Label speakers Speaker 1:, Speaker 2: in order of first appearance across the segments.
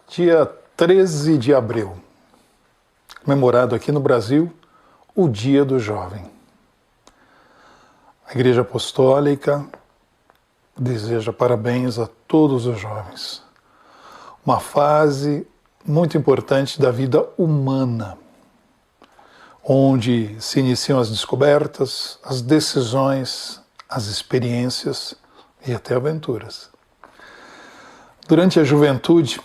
Speaker 1: Dia 13 de abril, comemorado aqui no Brasil, o Dia do Jovem. A Igreja Apostólica deseja parabéns a todos os jovens. Uma fase muito importante da vida humana, onde se iniciam as descobertas, as decisões, as experiências e até aventuras. Durante a juventude,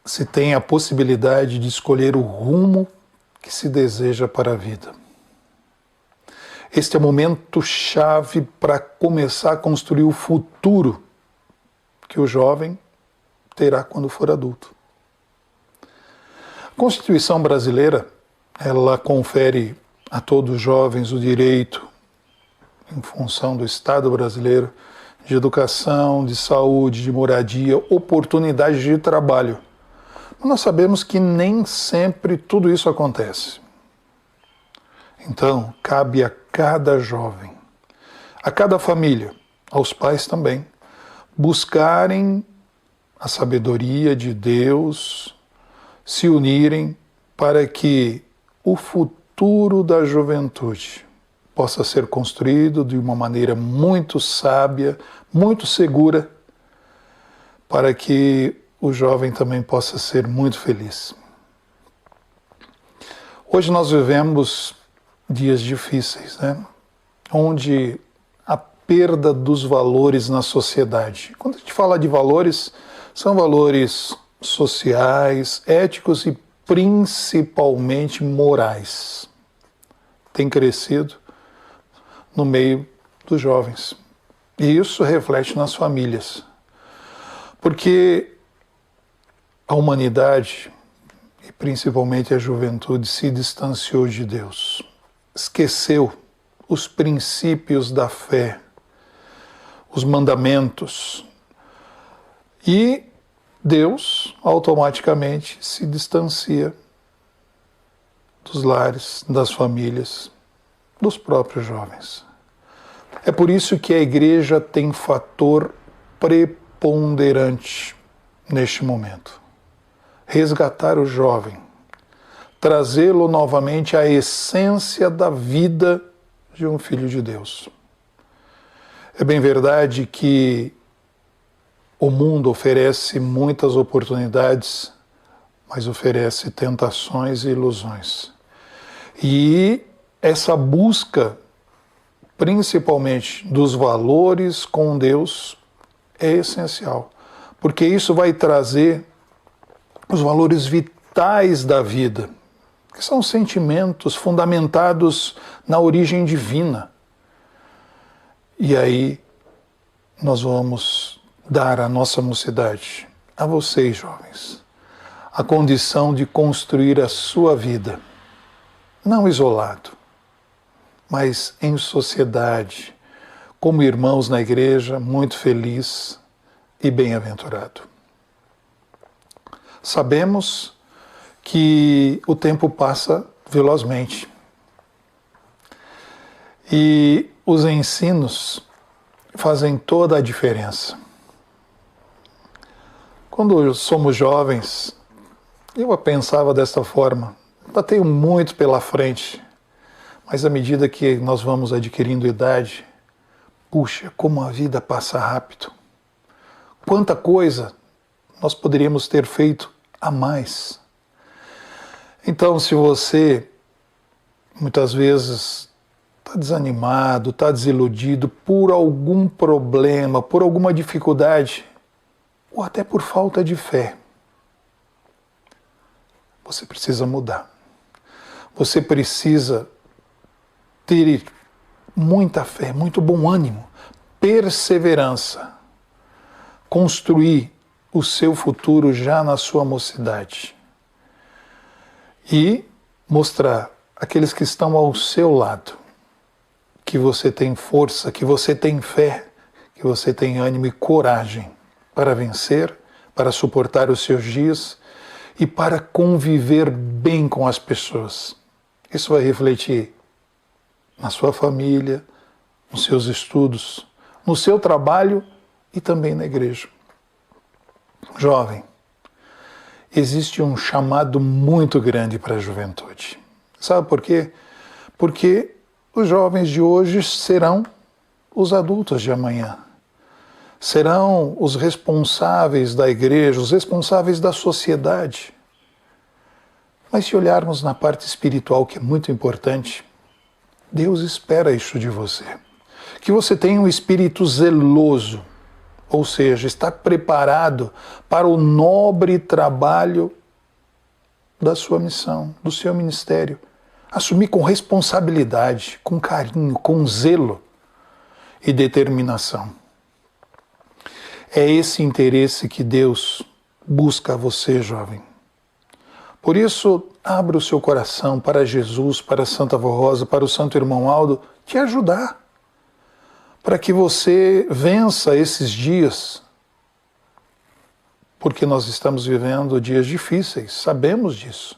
Speaker 1: se tem a possibilidade de escolher o rumo que se deseja para a vida. Este é o momento chave para começar a construir o futuro que o jovem terá quando for adulto. A Constituição brasileira, ela confere a todos os jovens o direito, em função do Estado brasileiro, de educação, de saúde, de moradia, oportunidade de trabalho. Nós sabemos que nem sempre tudo isso acontece. Então, cabe a cada jovem, a cada família, aos pais também, buscarem a sabedoria de Deus, se unirem para que o futuro da juventude possa ser construído de uma maneira muito sábia, muito segura, para que o jovem também possa ser muito feliz. Hoje nós vivemos dias difíceis, né? Onde a perda dos valores na sociedade. Quando a gente fala de valores, são valores sociais, éticos e principalmente morais. Tem crescido no meio dos jovens. E isso reflete nas famílias. Porque a humanidade, e principalmente a juventude, se distanciou de Deus. Esqueceu os princípios da fé, os mandamentos. E Deus automaticamente se distancia dos lares, das famílias, dos próprios jovens. É por isso que a igreja tem fator preponderante neste momento. Resgatar o jovem, trazê-lo novamente à essência da vida de um filho de Deus. É bem verdade que o mundo oferece muitas oportunidades, mas oferece tentações e ilusões. E essa busca, principalmente dos valores com Deus, é essencial, porque isso vai trazer os valores vitais da vida, que são sentimentos fundamentados na origem divina. E aí nós vamos dar à nossa mocidade, a vocês jovens, a condição de construir a sua vida, não isolado, mas em sociedade, como irmãos na igreja, muito feliz e bem-aventurado. Sabemos que o tempo passa velozmente e os ensinos fazem toda a diferença. Quando somos jovens, eu pensava desta forma, ainda tenho muito pela frente, mas à medida que nós vamos adquirindo idade, puxa, como a vida passa rápido. Quanta coisa nós poderíamos ter feito a mais. Então, se você muitas vezes está desanimado, está desiludido por algum problema, por alguma dificuldade, ou até por falta de fé, você precisa mudar. Você precisa ter muita fé, muito bom ânimo, perseverança, construir o seu futuro já na sua mocidade e mostrar àqueles que estão ao seu lado que você tem força, que você tem fé, que você tem ânimo e coragem para vencer, para suportar os seus dias e para conviver bem com as pessoas. Isso vai refletir na sua família, nos seus estudos, no seu trabalho e também na igreja. Jovem, existe um chamado muito grande para a juventude. Sabe por quê? Porque os jovens de hoje serão os adultos de amanhã. Serão os responsáveis da igreja, os responsáveis da sociedade. Mas se olharmos na parte espiritual, que é muito importante, Deus espera isso de você. Que você tenha um espírito zeloso, ou seja, está preparado para o nobre trabalho da sua missão, do seu ministério. Assumir com responsabilidade, com carinho, com zelo e determinação. É esse interesse que Deus busca a você, jovem. Por isso, abra o seu coração para Jesus, para a Santa Vó Rosa, para o Santo Irmão Aldo, te ajudar, para que você vença esses dias, porque nós estamos vivendo dias difíceis, sabemos disso.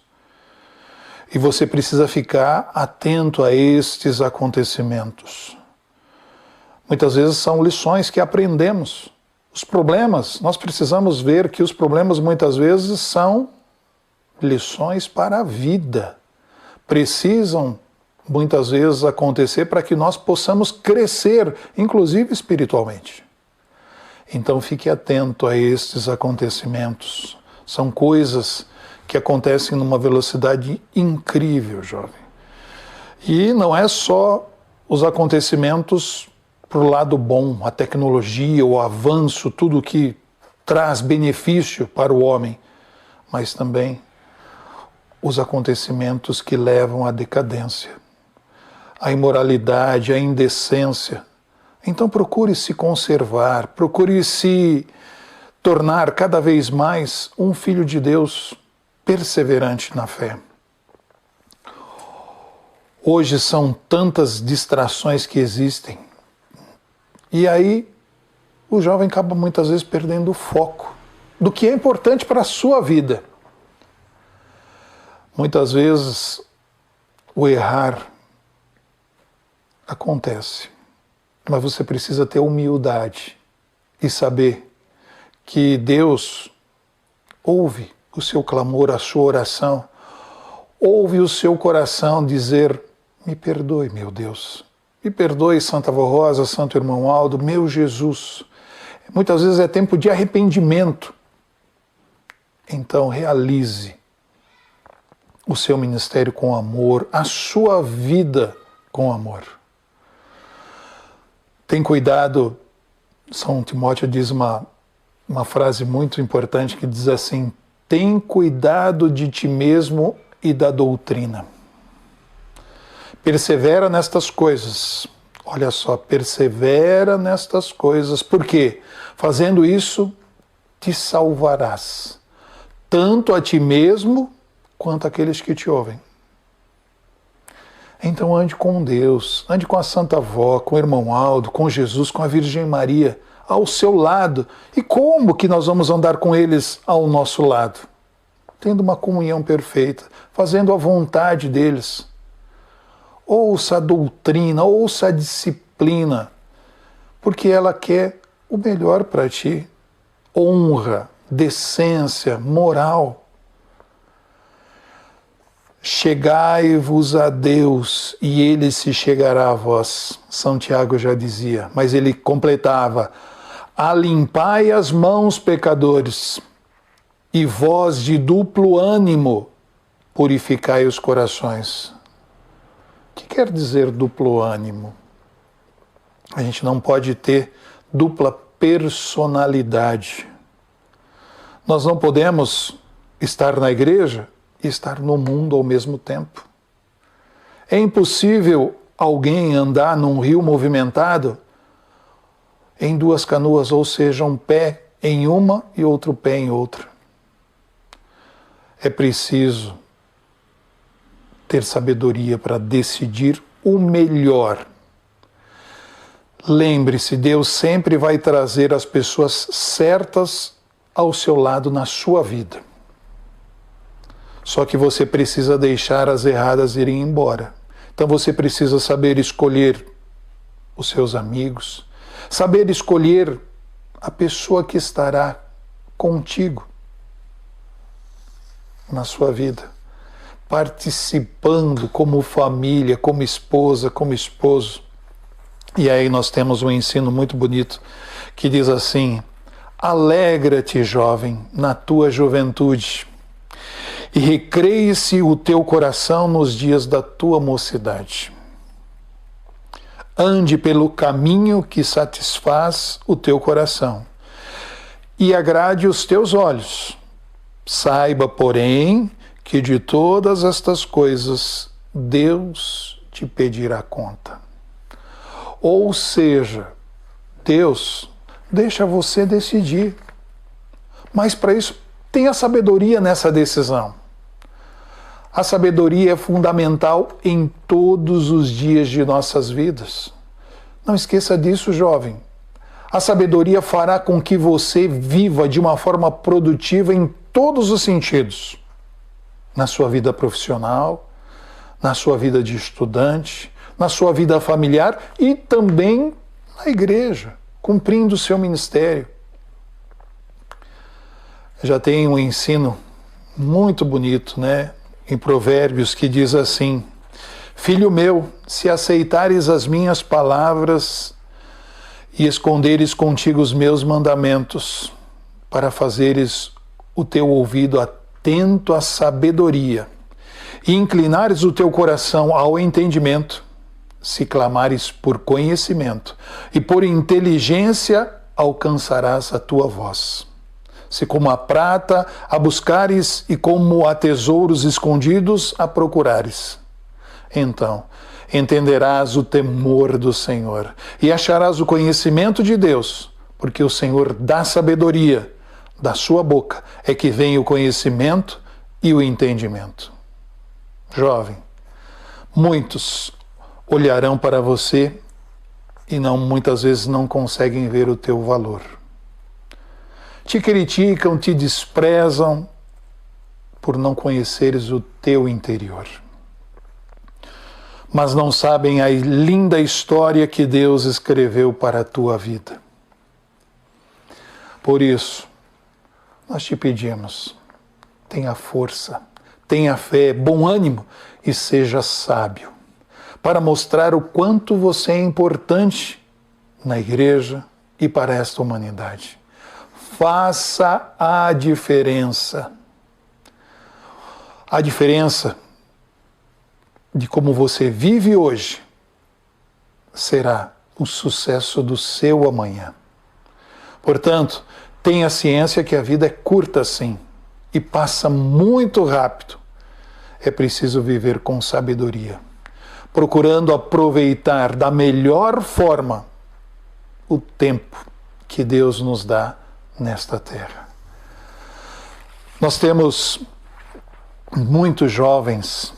Speaker 1: E você precisa ficar atento a estes acontecimentos. Muitas vezes são lições que aprendemos. Os problemas, nós precisamos ver que os problemas muitas vezes são lições para a vida. Precisam muitas vezes acontecer para que nós possamos crescer, inclusive espiritualmente. Então fique atento a estes acontecimentos. São coisas que acontecem numa velocidade incrível, jovem. E não é só os acontecimentos para o lado bom, a tecnologia, o avanço, tudo que traz benefício para o homem, mas também os acontecimentos que levam à decadência, à imoralidade, à indecência. Então procure se conservar, procure se tornar cada vez mais um filho de Deus perseverante na fé. Hoje são tantas distrações que existem, e aí o jovem acaba muitas vezes perdendo o foco do que é importante para a sua vida. Muitas vezes o errar acontece, mas você precisa ter humildade e saber que Deus ouve o seu clamor, a sua oração, ouve o seu coração dizer: me perdoe, meu Deus, me perdoe, Santa Vó Rosa, Santo Irmão Aldo, meu Jesus. Muitas vezes é tempo de arrependimento. Então realize o seu ministério com amor, a sua vida com amor. Tem cuidado, São Timóteo diz uma frase muito importante que diz assim: tem cuidado de ti mesmo e da doutrina. Persevera nestas coisas. Olha só, persevera nestas coisas, porque fazendo isso te salvarás, tanto a ti mesmo quanto aqueles que te ouvem. Então ande com Deus, ande com a Santa Vó, com o Irmão Aldo, com Jesus, com a Virgem Maria, ao seu lado. E como que nós vamos andar com eles ao nosso lado? Tendo uma comunhão perfeita, fazendo a vontade deles. Ouça a doutrina, ouça a disciplina, porque ela quer o melhor para ti. Honra, decência, moral. Chegai-vos a Deus e Ele se chegará a vós. São Tiago já dizia, mas ele completava: alimpai as mãos, pecadores, e vós de duplo ânimo purificai os corações. O que quer dizer duplo ânimo? A gente não pode ter dupla personalidade. Nós não podemos estar na igreja e estar no mundo ao mesmo tempo. É impossível alguém andar num rio movimentado em duas canoas, ou seja, um pé em uma e outro pé em outra. É preciso ter sabedoria para decidir o melhor. Lembre-se, Deus sempre vai trazer as pessoas certas ao seu lado na sua vida. Só que você precisa deixar as erradas irem embora. Então você precisa saber escolher os seus amigos, saber escolher a pessoa que estará contigo na sua vida, participando como família, como esposa, como esposo. E aí nós temos um ensino muito bonito que diz assim: alegra-te, jovem, na tua juventude, e recreie-se o teu coração nos dias da tua mocidade. Ande pelo caminho que satisfaz o teu coração e agrade os teus olhos. Saiba, porém, que de todas estas coisas Deus te pedirá conta. Ou seja, Deus deixa você decidir. Mas para isso, tenha sabedoria nessa decisão. A sabedoria é fundamental em todos os dias de nossas vidas. Não esqueça disso, jovem. A sabedoria fará com que você viva de uma forma produtiva em todos os sentidos. Na sua vida profissional, na sua vida de estudante, na sua vida familiar e também na igreja, cumprindo o seu ministério. Já tem um ensino muito bonito, né? Em Provérbios, que diz assim: filho meu, se aceitares as minhas palavras e esconderes contigo os meus mandamentos, para fazeres o teu ouvido atento à sabedoria e inclinares o teu coração ao entendimento, se clamares por conhecimento e por inteligência, alcançarás a tua voz. Se como a prata a buscares e como a tesouros escondidos a procurares, então entenderás o temor do Senhor e acharás o conhecimento de Deus, porque o Senhor dá sabedoria, da sua boca é que vem o conhecimento e o entendimento. Jovem, muitos olharão para você e muitas vezes não conseguem ver o teu valor. Te criticam, te desprezam por não conheceres o teu interior. Mas não sabem a linda história que Deus escreveu para a tua vida. Por isso, nós te pedimos, tenha força, tenha fé, bom ânimo e seja sábio, para mostrar o quanto você é importante na igreja e para esta humanidade. Faça a diferença. A diferença de como você vive hoje será o sucesso do seu amanhã. Portanto, tenha ciência que a vida é curta sim e passa muito rápido. É preciso viver com sabedoria, procurando aproveitar da melhor forma o tempo que Deus nos dá nesta terra. Nós temos muitos jovens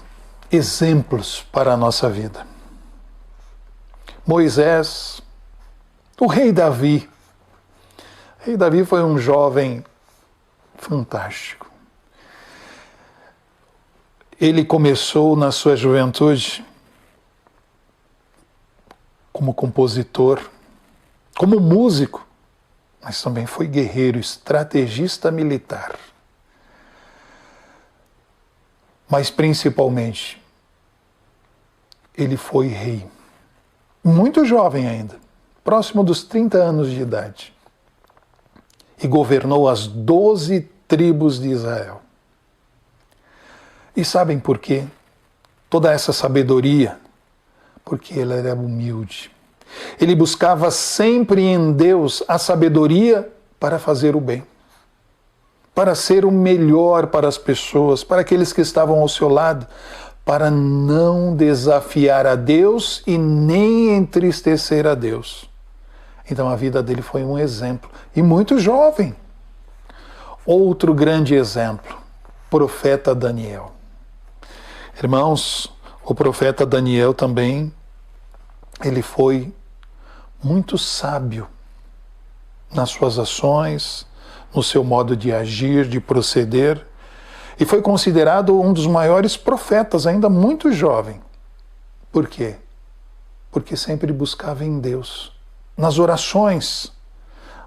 Speaker 1: exemplos para a nossa vida. Moisés, o rei Davi. O rei Davi foi um jovem fantástico. Ele começou na sua juventude como compositor, como músico, mas também foi guerreiro, estrategista militar. Mas principalmente, ele foi rei. Muito jovem ainda, próximo dos 30 anos de idade. E governou as 12 tribos de Israel. E sabem por quê? Toda essa sabedoria, porque ele era humilde. Ele buscava sempre em Deus a sabedoria para fazer o bem, para ser o melhor para as pessoas, para aqueles que estavam ao seu lado, para não desafiar a Deus e nem entristecer a Deus. Então a vida dele foi um exemplo, e muito jovem. Outro grande exemplo, profeta Daniel. Irmãos, o profeta Daniel também, ele foi muito sábio nas suas ações, no seu modo de agir, de proceder, e foi considerado um dos maiores profetas, ainda muito jovem. Por quê? Porque sempre buscava em Deus, nas orações,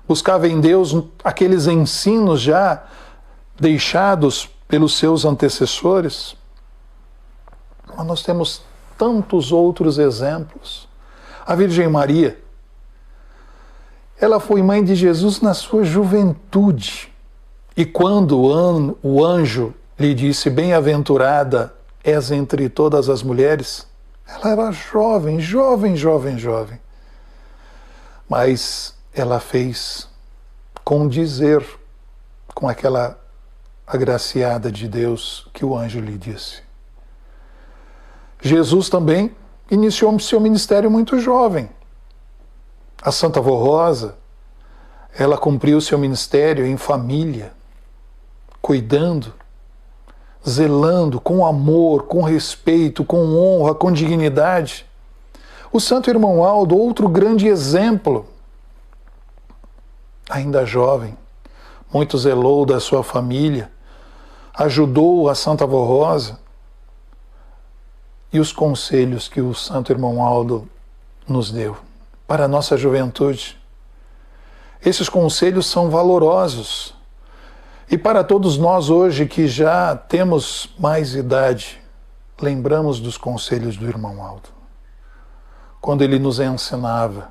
Speaker 1: buscava em Deus aqueles ensinos já deixados pelos seus antecessores. Mas nós temos tantos outros exemplos. A Virgem Maria, ela foi mãe de Jesus na sua juventude. E quando o anjo lhe disse, bem-aventurada és entre todas as mulheres, ela era jovem. Mas ela fez condizer com aquela agraciada de Deus que o anjo lhe disse. Jesus também iniciou seu ministério muito jovem. A Santa Vó Rosa, ela cumpriu seu ministério em família, cuidando, zelando com amor, com respeito, com honra, com dignidade. O Santo Irmão Aldo, outro grande exemplo, ainda jovem, muito zelou da sua família, ajudou a Santa Vó Rosa, e os conselhos que o Santo Irmão Aldo nos deu para a nossa juventude. Esses conselhos são valorosos. E para todos nós hoje que já temos mais idade, lembramos dos conselhos do Irmão Aldo. Quando ele nos ensinava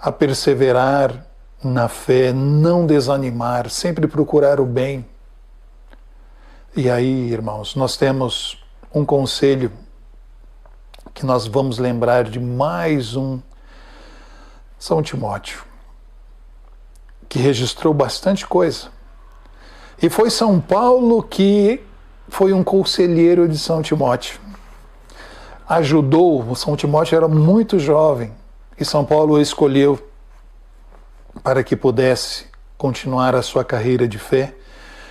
Speaker 1: a perseverar na fé, não desanimar, sempre procurar o bem. E aí, irmãos, nós temos um conselho que nós vamos lembrar de mais um São Timóteo, que registrou bastante coisa. E foi São Paulo que foi um conselheiro de São Timóteo. Ajudou, São Timóteo era muito jovem, e São Paulo o escolheu para que pudesse continuar a sua carreira de fé.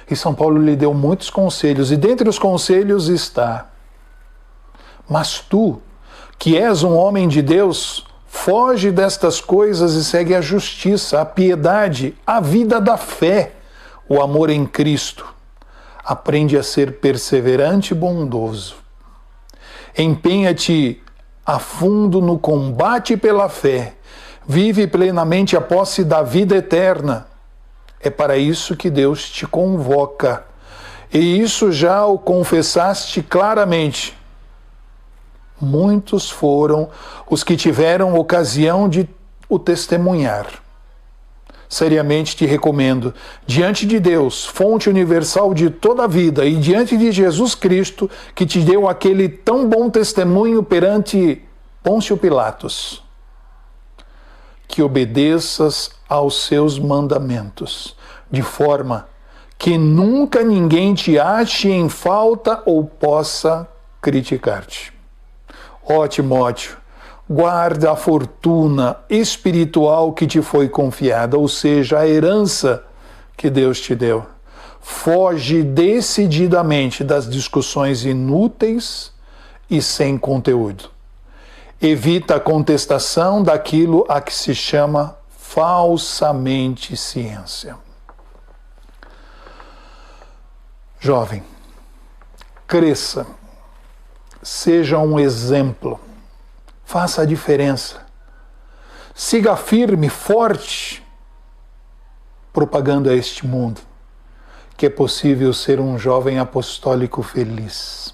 Speaker 1: E São Paulo lhe deu muitos conselhos, e dentre os conselhos está: mas tu, que és um homem de Deus, foge destas coisas e segue a justiça, a piedade, a vida da fé, o amor em Cristo. Aprende a ser perseverante e bondoso. Empenha-te a fundo no combate pela fé. Vive plenamente a posse da vida eterna. É para isso que Deus te convoca. E isso já o confessaste claramente. Muitos foram os que tiveram ocasião de o testemunhar. Seriamente te recomendo, diante de Deus, fonte universal de toda a vida, e diante de Jesus Cristo, que te deu aquele tão bom testemunho perante Pôncio Pilatos, que obedeças aos seus mandamentos, de forma que nunca ninguém te ache em falta ou possa criticar-te. Ó Timóteo, guarda a fortuna espiritual que te foi confiada, ou seja, a herança que Deus te deu. Foge decididamente das discussões inúteis e sem conteúdo. Evita a contestação daquilo a que se chama falsamente ciência. Jovem, cresça, seja um exemplo, faça a diferença, siga firme, forte, propagando a este mundo que é possível ser um jovem apostólico feliz,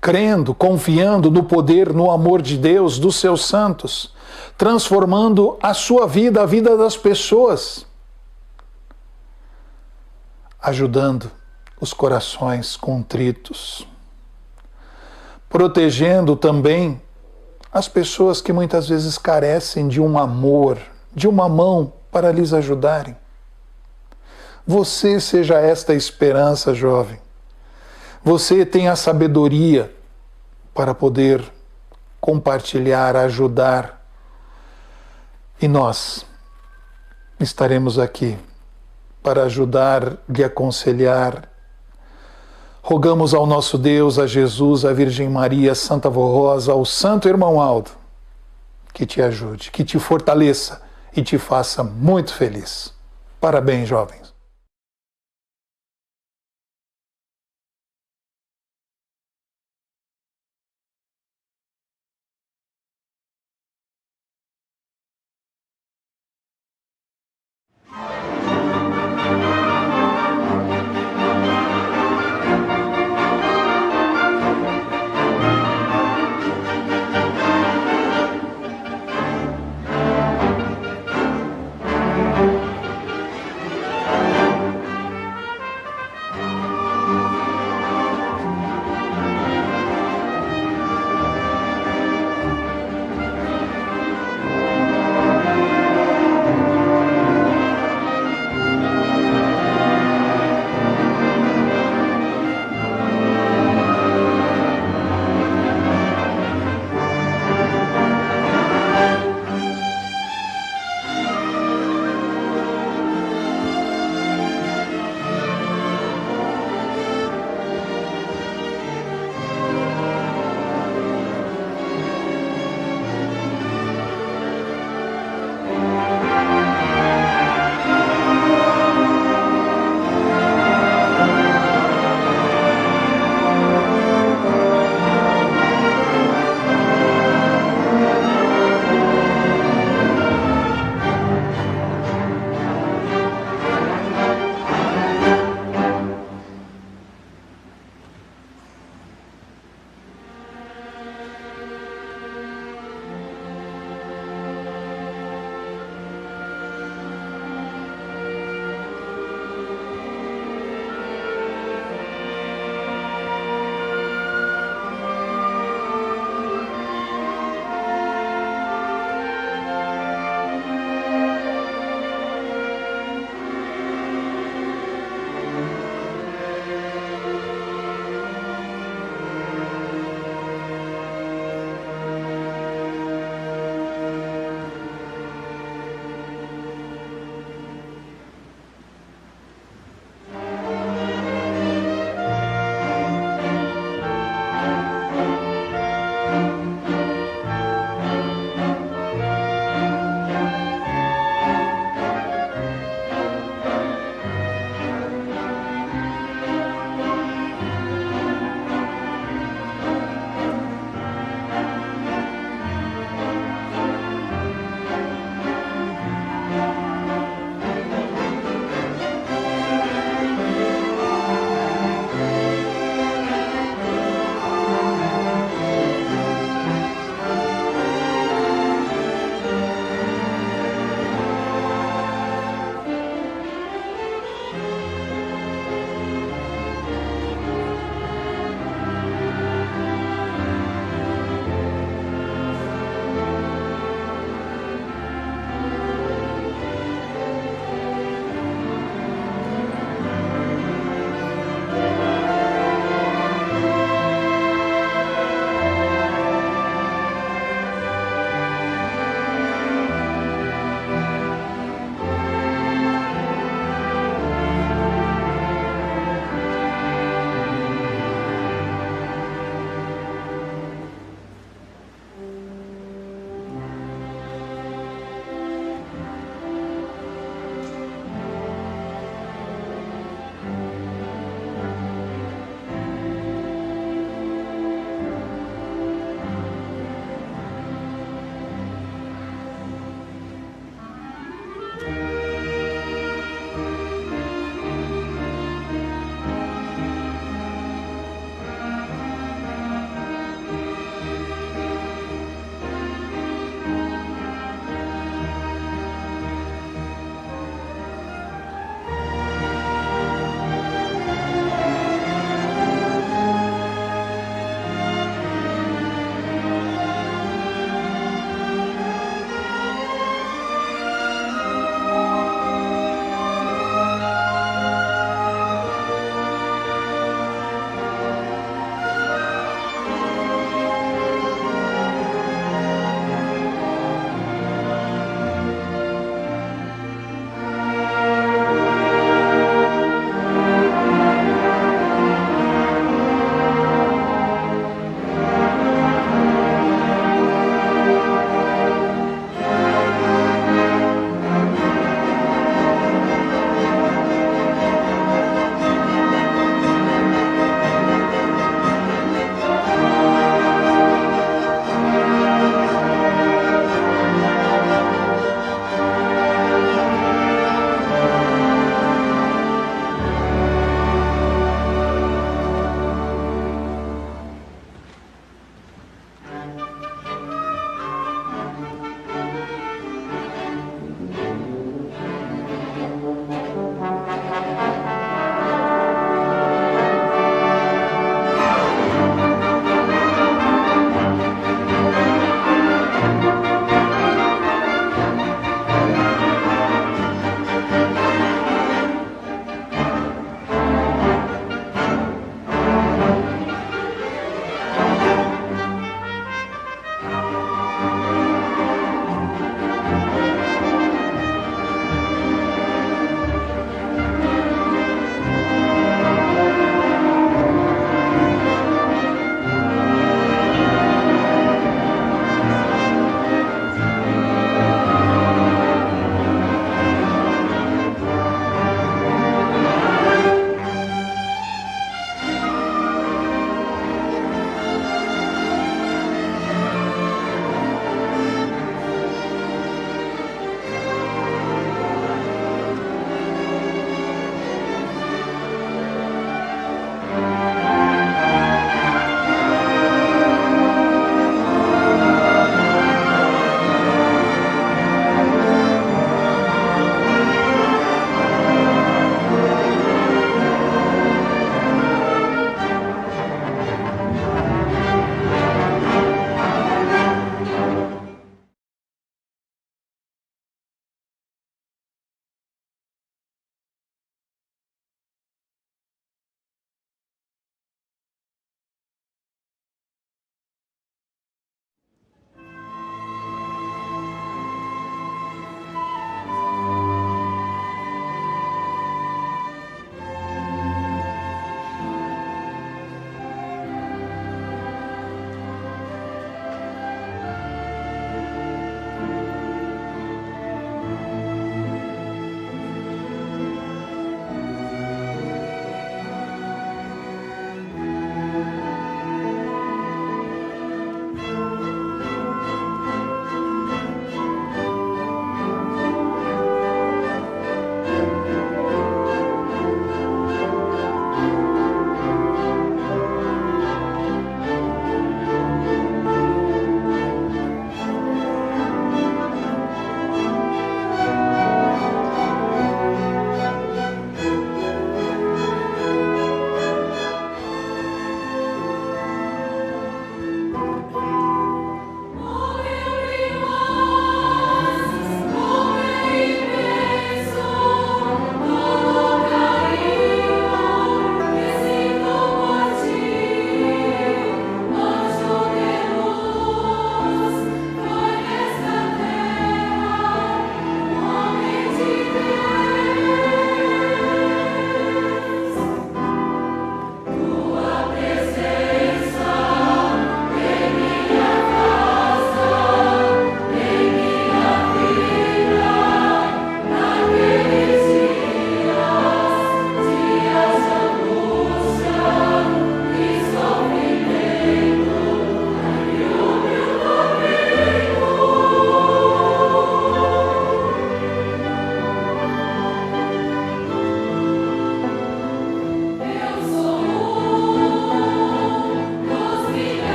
Speaker 1: crendo, confiando no poder, no amor de Deus, dos seus santos, transformando a sua vida, a vida das pessoas, ajudando os corações contritos, protegendo também as pessoas que muitas vezes carecem de um amor, de uma mão para lhes ajudarem. Você seja esta esperança, jovem. Você tem a sabedoria para poder compartilhar, ajudar. E nós estaremos aqui para ajudar, lhe aconselhar. Rogamos ao nosso Deus, a Jesus, a Virgem Maria, a Santa Vó Rosa, ao Santo Irmão Aldo, que te ajude, que te fortaleça e te faça muito feliz. Parabéns, jovens.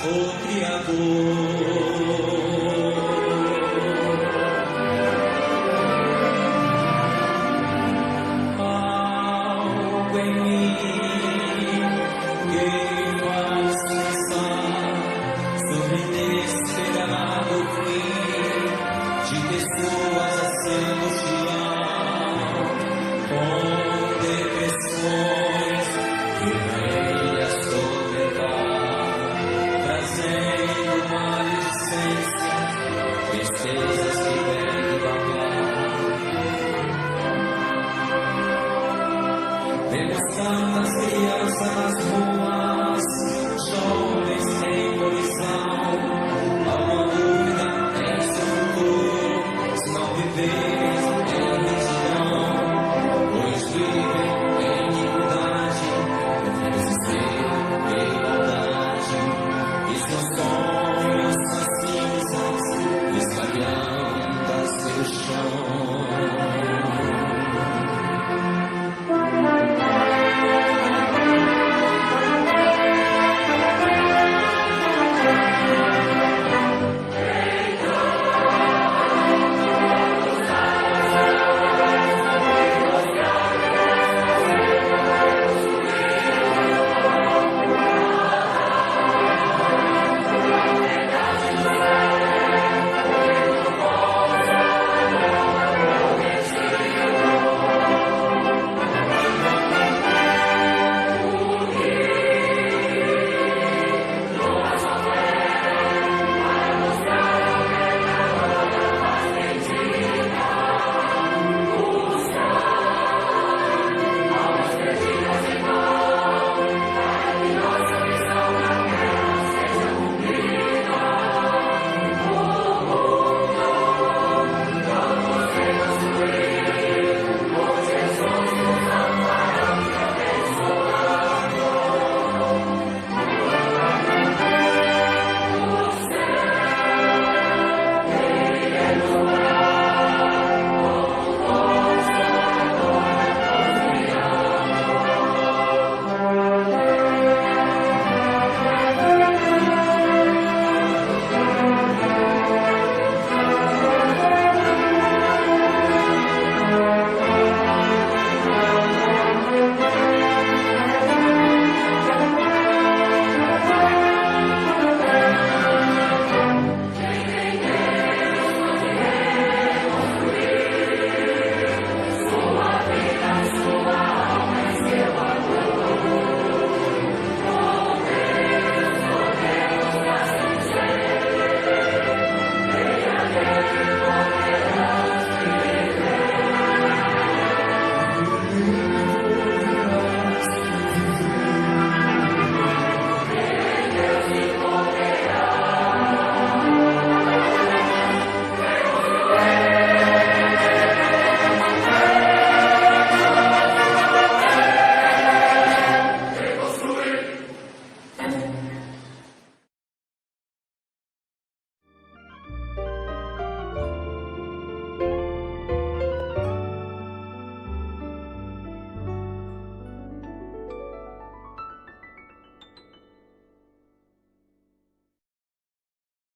Speaker 2: O Criador.